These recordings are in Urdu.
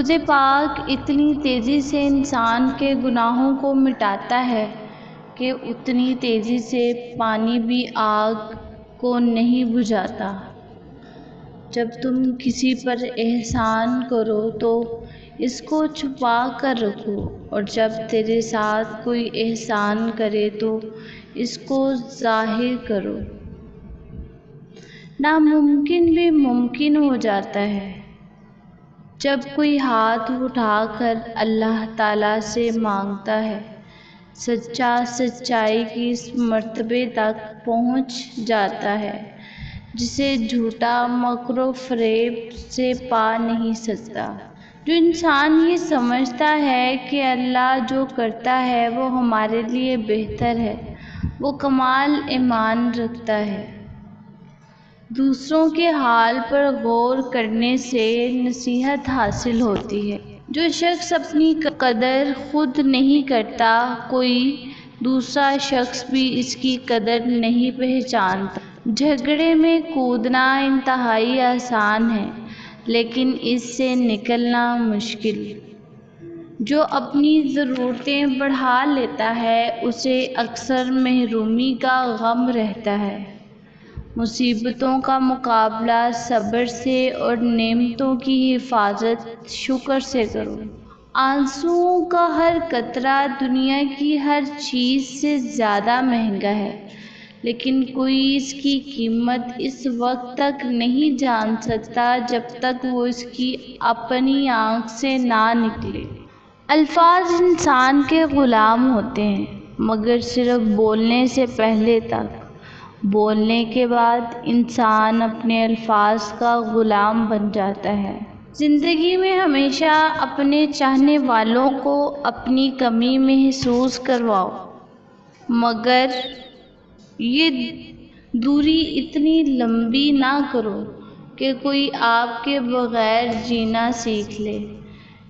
خود پاک اتنی تیزی سے انسان کے گناہوں کو مٹاتا ہے کہ اتنی تیزی سے پانی بھی آگ کو نہیں بجھاتا۔ جب تم کسی پر احسان کرو تو اس کو چھپا کر رکھو، اور جب تیرے ساتھ کوئی احسان کرے تو اس کو ظاہر کرو۔ ناممکن بھی ممکن ہو جاتا ہے جب کوئی ہاتھ اٹھا کر اللہ تعالیٰ سے مانگتا ہے۔ سچا سچائی کی اس مرتبے تک پہنچ جاتا ہے جسے جھوٹا مکر و فریب سے پا نہیں سکتا۔ جو انسان یہ سمجھتا ہے کہ اللہ جو کرتا ہے وہ ہمارے لیے بہتر ہے، وہ کمال ایمان رکھتا ہے۔ دوسروں کے حال پر غور کرنے سے نصیحت حاصل ہوتی ہے۔ جو شخص اپنی قدر خود نہیں کرتا، کوئی دوسرا شخص بھی اس کی قدر نہیں پہچانتا۔ جھگڑے میں کودنا انتہائی آسان ہے لیکن اس سے نکلنا مشکل۔ جو اپنی ضرورتیں بڑھا لیتا ہے اسے اکثر محرومی کا غم رہتا ہے۔ مصیبتوں کا مقابلہ صبر سے اور نعمتوں کی حفاظت شکر سے کرو۔ آنسوؤں کا ہر قطرہ دنیا کی ہر چیز سے زیادہ مہنگا ہے، لیکن کوئی اس کی قیمت اس وقت تک نہیں جان سکتا جب تک وہ اس کی اپنی آنکھ سے نہ نکلے۔ الفاظ انسان کے غلام ہوتے ہیں مگر صرف بولنے سے پہلے تک۔ بولنے کے بعد انسان اپنے الفاظ کا غلام بن جاتا ہے۔ زندگی میں ہمیشہ اپنے چاہنے والوں کو اپنی کمی محسوس کرواؤ، مگر یہ دوری اتنی لمبی نہ کرو کہ کوئی آپ کے بغیر جینا سیکھ لے۔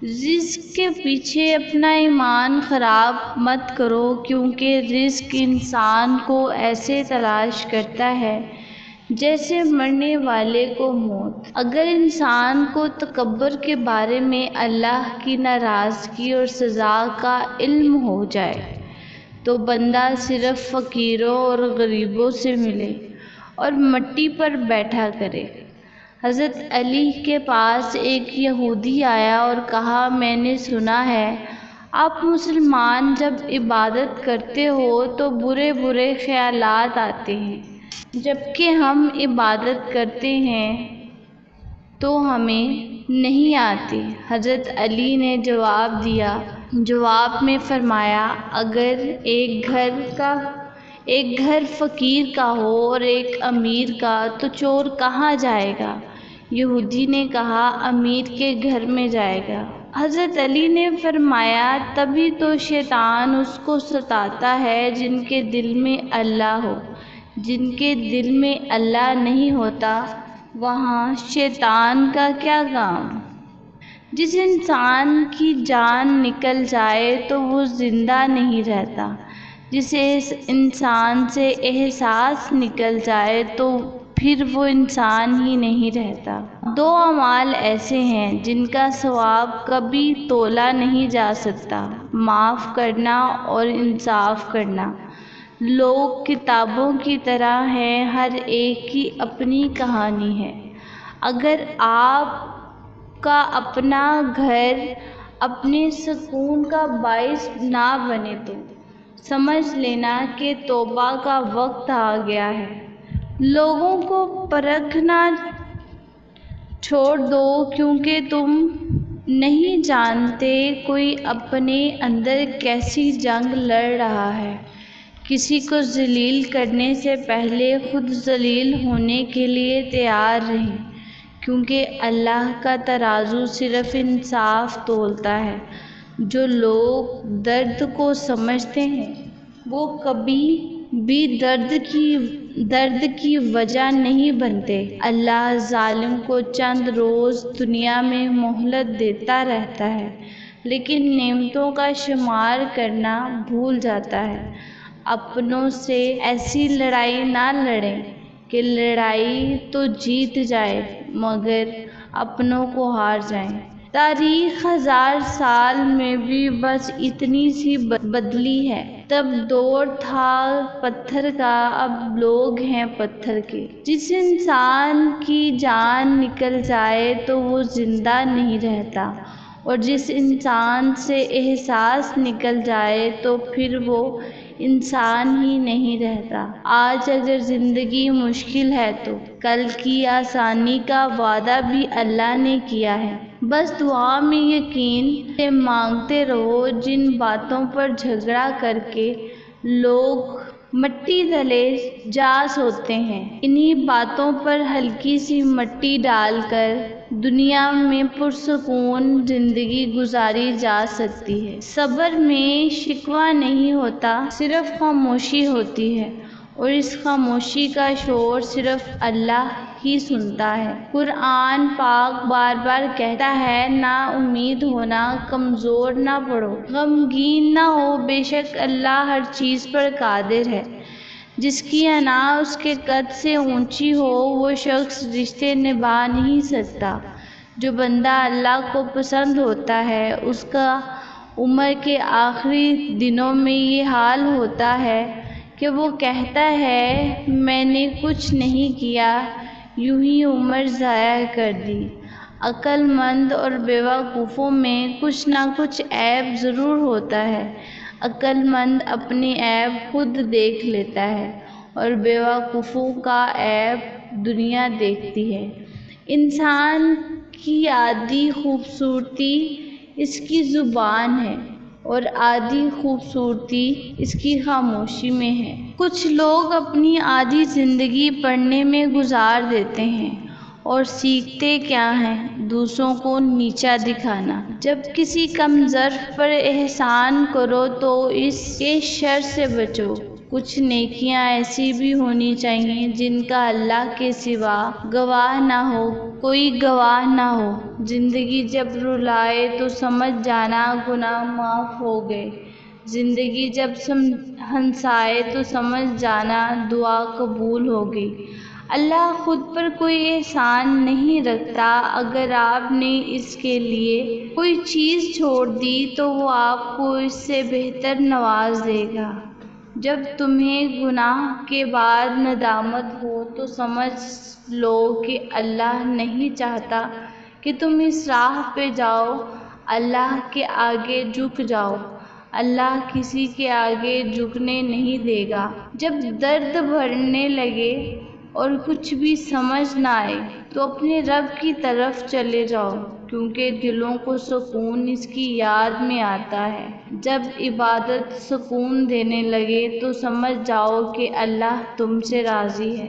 رزق کے پیچھے اپنا ایمان خراب مت کرو، کیونکہ رزق انسان کو ایسے تلاش کرتا ہے جیسے مرنے والے کو موت۔ اگر انسان کو تکبر کے بارے میں اللہ کی ناراضگی اور سزا کا علم ہو جائے تو بندہ صرف فقیروں اور غریبوں سے ملے اور مٹی پر بیٹھا کرے۔ حضرت علی کے پاس ایک یہودی آیا اور کہا، میں نے سنا ہے آپ مسلمان جب عبادت کرتے ہو تو برے برے خیالات آتے ہیں، جبکہ ہم عبادت کرتے ہیں تو ہمیں نہیں آتی۔ حضرت علی نے جواب میں فرمایا، اگر ایک گھر فقیر کا ہو اور ایک امیر کا تو چور کہاں جائے گا؟ یہودی نے کہا، امیر کے گھر میں جائے گا۔ حضرت علی نے فرمایا، تبھی تو شیطان اس کو ستاتا ہے جن کے دل میں اللہ ہو۔ جن کے دل میں اللہ نہیں ہوتا وہاں شیطان کا کیا کام؟ جس انسان کی جان نکل جائے تو وہ زندہ نہیں رہتا، جس انسان سے احساس نکل جائے تو پھر وہ انسان ہی نہیں رہتا۔ دو اعمال ایسے ہیں جن کا ثواب کبھی تولا نہیں جا سکتا، معاف کرنا اور انصاف کرنا۔ لوگ کتابوں کی طرح ہیں، ہر ایک کی اپنی کہانی ہے۔ اگر آپ کا اپنا گھر اپنے سکون کا باعث نہ بنے تو سمجھ لینا کہ توبہ کا وقت آ گیا ہے۔ لوگوں کو پرکھنا چھوڑ دو، کیونکہ تم نہیں جانتے کوئی اپنے اندر کیسی جنگ لڑ رہا ہے۔ کسی کو ذلیل کرنے سے پہلے خود ذلیل ہونے کے لیے تیار رہیں، کیونکہ اللہ کا ترازو صرف انصاف تولتا ہے۔ جو لوگ درد کو سمجھتے ہیں وہ کبھی بھی درد کی وجہ نہیں بنتے۔ اللہ ظالم کو چند روز دنیا میں مہلت دیتا رہتا ہے لیکن نعمتوں کا شمار کرنا بھول جاتا ہے۔ اپنوں سے ایسی لڑائی نہ لڑیں کہ لڑائی تو جیت جائے مگر اپنوں کو ہار جائیں۔ تاریخ 1000 سال میں بھی بس اتنی سی بدلی ہے۔ تب دور تھا پتھر کا، اب لوگ ہیں پتھر کے۔ جس انسان کی جان نکل جائے تو وہ زندہ نہیں رہتا، اور جس انسان سے احساس نکل جائے تو پھر وہ انسان ہی نہیں رہتا۔ آج اگر زندگی مشکل ہے تو کل کی آسانی کا وعدہ بھی اللہ نے کیا ہے۔ بس دعا میں یقین سے مانگتے رہو۔ جن باتوں پر جھگڑا کر کے لوگ مٹی تلے جا سوتے ہیں، انہی باتوں پر ہلکی سی مٹی ڈال کر دنیا میں پرسکون زندگی گزاری جا سکتی ہے۔ صبر میں شکوہ نہیں ہوتا، صرف خاموشی ہوتی ہے، اور اس خاموشی کا شور صرف اللہ ہی سنتا ہے۔ قرآن پاک بار بار کہتا ہے، نا امید ہونا، کمزور نہ پڑو، غمگین نہ ہو، بے شک اللہ ہر چیز پر قادر ہے۔ جس کی انا اس کے قد سے اونچی ہو وہ شخص رشتے نبھا نہیں سکتا۔ جو بندہ اللہ کو پسند ہوتا ہے اس کا عمر کے آخری دنوں میں یہ حال ہوتا ہے کہ وہ کہتا ہے میں نے کچھ نہیں کیا، یوں ہی عمر ضائع کر دی۔ عقل مند اور بیوقوفوں میں کچھ نہ کچھ عیب ضرور ہوتا ہے۔ عقل مند اپنے عیب خود دیکھ لیتا ہے اور بیوقوفوں کا عیب دنیا دیکھتی ہے۔ انسان کی آدھی خوبصورتی اس کی زبان ہے اور آدھی خوبصورتی اس کی خاموشی میں ہے۔ کچھ لوگ اپنی آدھی زندگی پڑھنے میں گزار دیتے ہیں اور سیکھتے کیا ہیں؟ دوسروں کو نیچا دکھانا۔ جب کسی کمزور پر احسان کرو تو اس کے شر سے بچو۔ کچھ نیکیاں ایسی بھی ہونی چاہیے جن کا اللہ کے سوا گواہ نہ ہو، کوئی گواہ نہ ہو۔ زندگی جب رلائے تو سمجھ جانا گناہ معاف ہو گئے، زندگی جب ہنسائے تو سمجھ جانا دعا قبول ہو گئی۔ اللہ خود پر کوئی احسان نہیں رکھتا۔ اگر آپ نے اس کے لیے کوئی چیز چھوڑ دی تو وہ آپ کو اس سے بہتر نواز دے گا۔ جب تمہیں گناہ کے بعد ندامت ہو تو سمجھ لو کہ اللہ نہیں چاہتا کہ تم اس راہ پہ جاؤ۔ اللہ کے آگے جھک جاؤ، اللہ کسی کے آگے جھکنے نہیں دے گا۔ جب درد بڑھنے لگے اور کچھ بھی سمجھ نہ آئے تو اپنے رب کی طرف چلے جاؤ، کیونکہ دلوں کو سکون اس کی یاد میں آتا ہے۔ جب عبادت سکون دینے لگے تو سمجھ جاؤ کہ اللہ تم سے راضی ہے۔